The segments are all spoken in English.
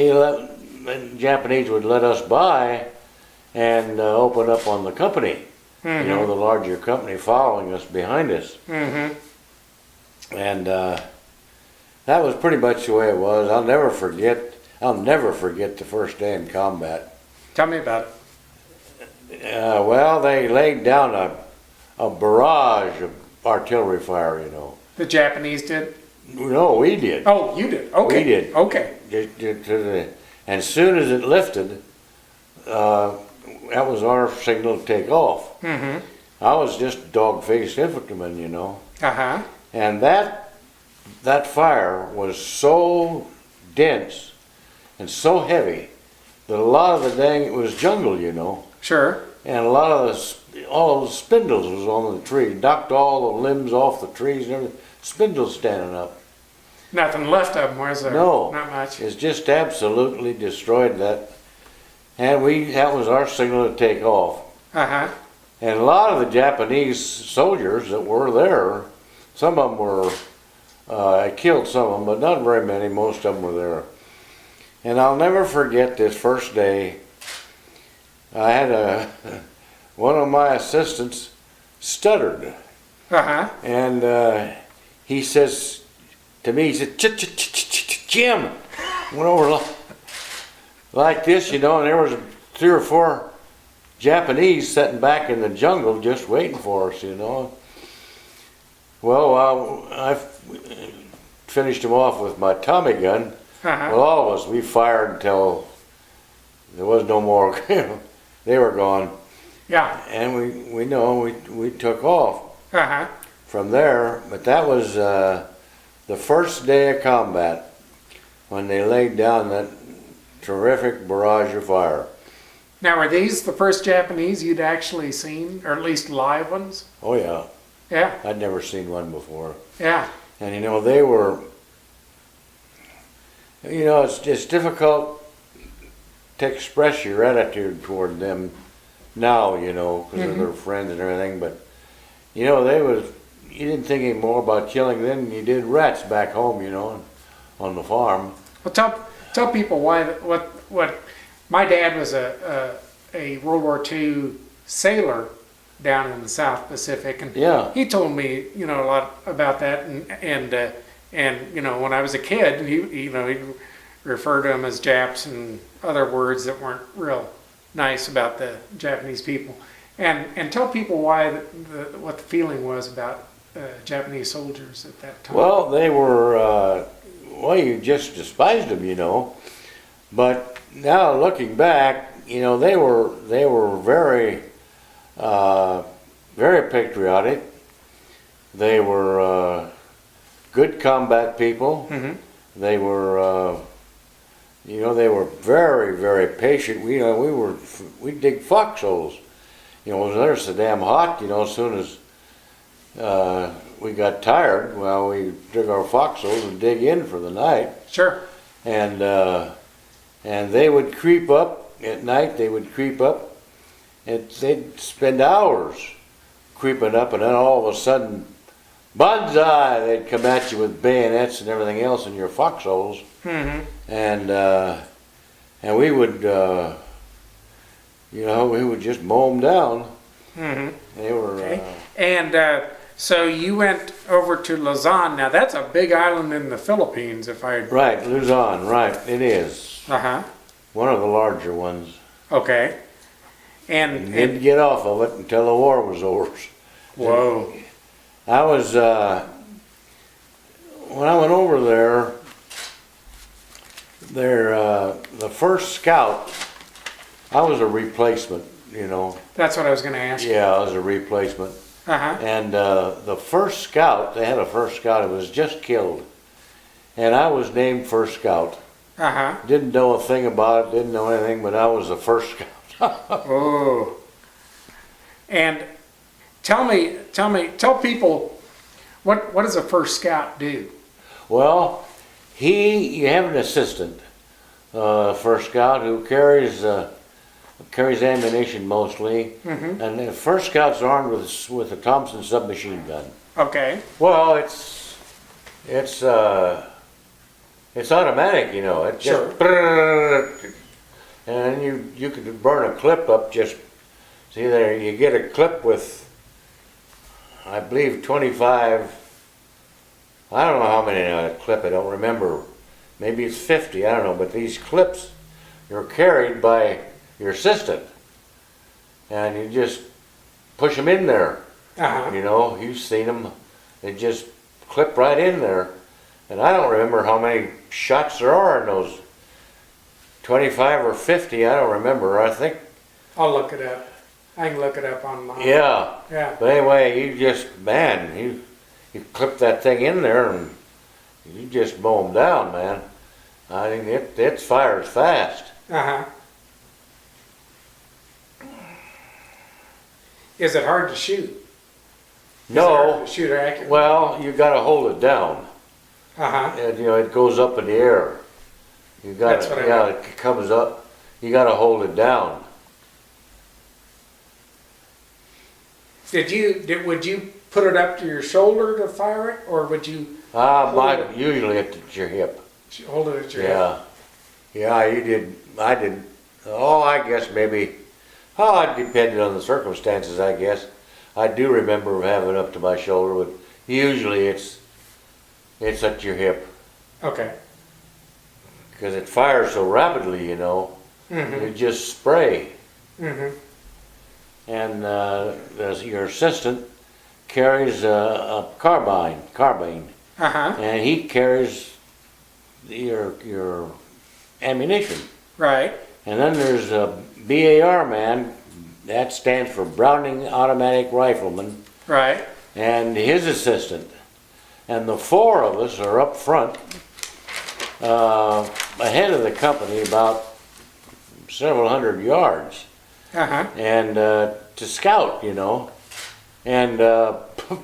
the Japanese would let us buy and open up on the company. Mm-hmm. You know, the larger company following us behind us. Mm-hmm. And that was pretty much the way it was. I'll never forget the first day in combat. Tell me about it. Well, they laid down a barrage of artillery fire, you know. The Japanese did? No, we did. Oh, you did? Okay. We did. Okay. And as soon as it lifted, that was our signal to take off. Mm-hmm. I was just a dog-faced infantryman, you know. Uh-huh. And that fire was so dense and so heavy that a lot of it was jungle, you know. Sure. And a lot of all of the spindles was on the tree, knocked all the limbs off the trees and everything. Spindles standing up. Nothing left of them, was there? No. Not much. It's just absolutely destroyed that. And that was our signal to take off. Uh-huh. And a lot of the Japanese soldiers that were there, some of them were, I killed some of them, but not very many. Most of them were there. And I'll never forget this first day. I had one of my assistants stuttered. Uh-huh. And he says to me, he said, Jim. Went over like this, you know, and there was 3 or 4 Japanese sitting back in the jungle just waiting for us, you know. Well, I finished them off with my Tommy gun. Uh-huh. Well, all of us, we fired until there was no more. They were gone. Yeah. And we took off Uh-huh. from there. But that was the first day of combat when they laid down that terrific barrage of fire. Now, were these the first Japanese you'd actually seen, or at least live ones? Oh yeah, Yeah. I'd never seen one before. Yeah. And you know, they were, you know, it's difficult to express your attitude toward them now, you know, because Mm-hmm. they're friends and everything. But you know, you didn't think any more about killing them than you did rats back home, you know, on the farm. Well, tell people what my dad was a World War II sailor down in the South Pacific, and Yeah. he told me, you know, a lot about that, and you know, when I was a kid, he'd refer to them as Japs and other words that weren't real nice about the Japanese people, and tell people what the feeling was about Japanese soldiers at that time. Well, they were, you just despised them, you know. But now looking back, you know, they were very, very patriotic. They were good combat people. Mm-hmm. They were, you know, they were very, very patient. We dig foxholes. You know, it was so damn hot. You know, as soon as we got tired, well, we dug our foxholes and dig in for the night. Sure. And they would creep up at night. They would creep up, and they'd spend hours creeping up, and then all of a sudden, banzai! They'd come at you with bayonets and everything else in your foxholes, Mm-hmm. and we would, you know, we would just mow them down. Mm-hmm. They were. Okay. And so you went over to Luzon. Now that's a big island in the Philippines, if I. Right, Luzon. Right, it is Uh-huh. one of the larger ones. Okay. And And didn't get off of it until the war was over. whoa. I was when I went over there. The first scout. I was a replacement, you know. That's what I was going to ask. Yeah, I was a replacement. Uh-huh. And the first scout, they had a first scout. It was just killed, and I was named first scout. Uh-huh. Didn't know a thing about it. Didn't know anything, but I was the first scout. Oh. And tell people, what does a first scout do? Well, you have an assistant, first scout, who carries ammunition mostly, Mm-hmm. and the first scout's armed with a Thompson submachine gun. Okay. Well, it's it's automatic, you know. It Sure. just, and you could burn a clip up just, see there, you get a clip with, I believe 25, I don't know how many in a clip, I don't remember. Maybe it's 50, I don't know, but these clips, you're carried by your assistant. And you just push them in there. Uh-huh. You know, you've seen them, they just clip right in there. And I don't remember how many shots there are in those 25 or 50, I don't remember. I think, I'll look it up. I can look it up on my. yeah. Yeah. But anyway, you just, man, you clip that thing in there and you just mow them down, man. I mean, it fires fast. Uh-huh. Is it hard to shoot? Is it hard No, to shoot accurately? well, you gotta hold it down. Uh-huh. And, you know, it goes up in the air. You got That's what I yeah, meant. it comes up. You got to hold it down. Would you put it up to your shoulder to fire it, or would you Mine usually at your hip. hold it at your hip? Yeah, yeah. You did. I did. Oh, I guess maybe. Oh, it depended on the circumstances. I guess. I do remember having it up to my shoulder, but usually it's at your hip. Okay. Because it fires so rapidly, you know. Mm-hmm. You just spray. Mm-hmm. And your assistant carries a carbine, Uh-huh. and he carries your ammunition. Right. And then there's a BAR man, that stands for Browning Automatic Rifleman, Right. and his assistant. And the four of us are up front, ahead of the company about several hundred yards. Uh-huh. And to scout, you know, and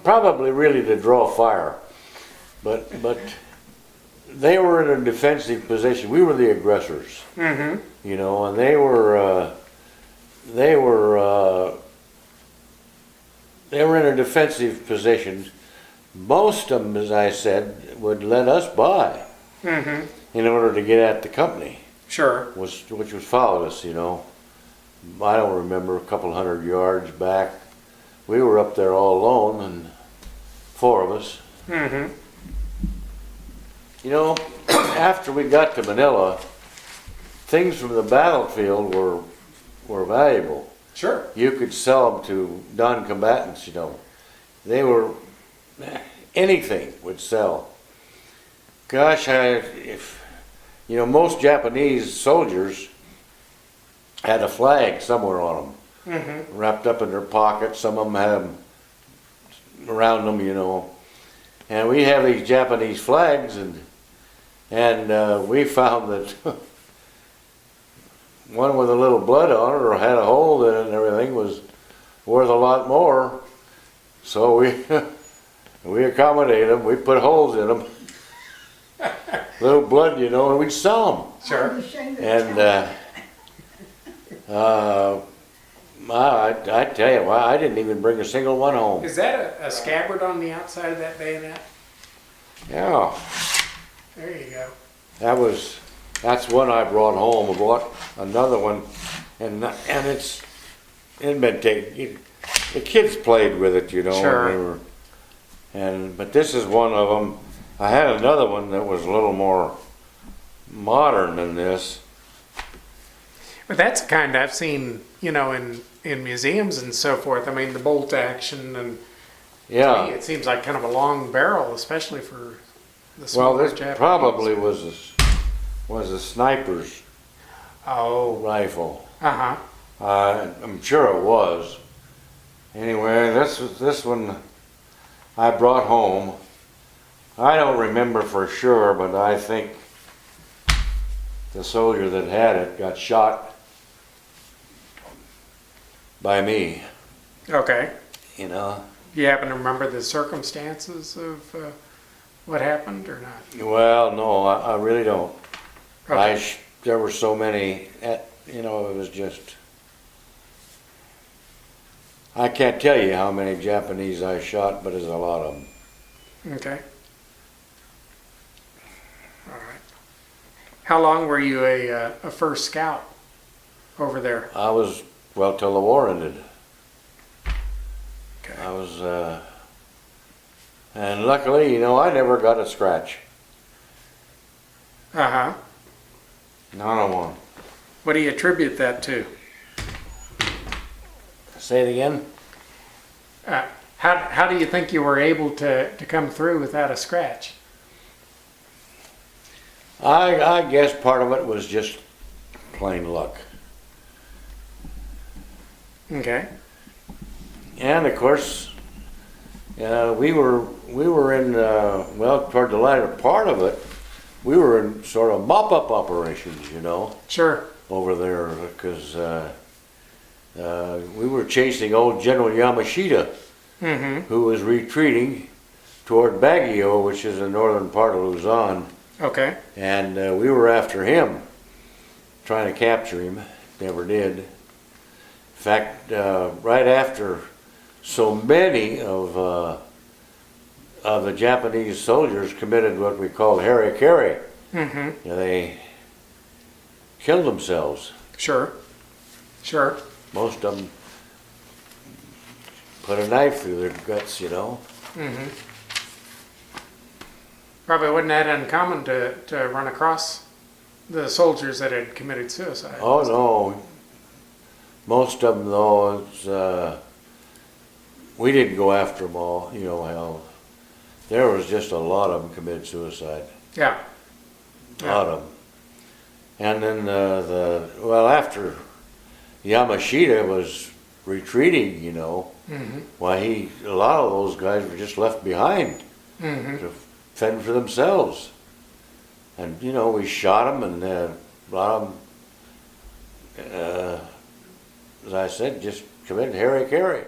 probably really to draw fire. But they were in a defensive position. We were the aggressors, Mm-hmm. you know, and they were in a defensive position. Most of them, as I said, would let us by Mm-hmm. in order to get at the company, Sure. which was followed us, you know. I don't remember, a couple hundred yards back. We were up there all alone, and four of us. Mm-hmm. You know, after we got to Manila, things from the battlefield were valuable. Sure. You could sell them to non-combatants, you know. They were, anything would sell. Gosh, you know, most Japanese soldiers had a flag somewhere on them, Mm-hmm. wrapped up in their pockets. Some of them had them around them, you know. And we have these Japanese flags, and we found that one with a little blood on it or had a hole in it and everything was worth a lot more. So we accommodated them. We put holes in them, little blood, you know, and we'd sell them. Sure. And I tell you, I didn't even bring a single one home. Is that a scabbard on the outside of that bayonet? Yeah, There you go. that's one I brought home. I bought another one, and it's been taken. The kids played with it, you know. Sure. But this is one of them. I had another one that was a little more modern than this. But that's the kind I've seen, you know, in museums and so forth. I mean, the bolt action, and to Yeah. me, it seems like kind of a long barrel, especially for the Well, smaller this Japanese. probably was a sniper's Oh. rifle. Uh-huh. I'm sure it was. Anyway, this one I brought home. I don't remember for sure, but I think the soldier that had it got shot by me, Okay. you know. Do you happen to remember the circumstances of what happened or not? Well, no, I really don't. Okay. There were so many, you know, it was just, I can't tell you how many Japanese I shot, but there's a lot of them. Okay. All right. How long were you a first scout over there? I was, well, till the war ended. Okay. I was, and luckily, I never got a scratch. Uh-huh. Not on one. What do you attribute that to? Say it again? How do you think you were able to come through without a scratch? I guess part of it was just plain luck. Okay. And of course, we were in, well, toward the latter part of it, we were in sort of mop-up operations, Sure. over there, because we were chasing old General Yamashita, Mm-hmm. who was retreating toward Baguio, which is the northern part of Luzon, Okay. and we were after him, trying to capture him. Never did. In fact, right after so many of the Japanese soldiers committed what we call harikari, Mm-hmm. they killed themselves. Sure. Sure. Most of them put a knife through their guts, Mm-hmm. Probably wasn't that uncommon to run across the soldiers that had committed suicide. Oh no, most of them though, we didn't go after them all. How there was just a lot of them committed suicide. Yeah. A lot of them. And then after Yamashita was retreating, Mm-hmm. why a lot of those guys were just left behind Mm-hmm. to fend for themselves. And we shot them, and a lot of them, as I said, just committed harikari.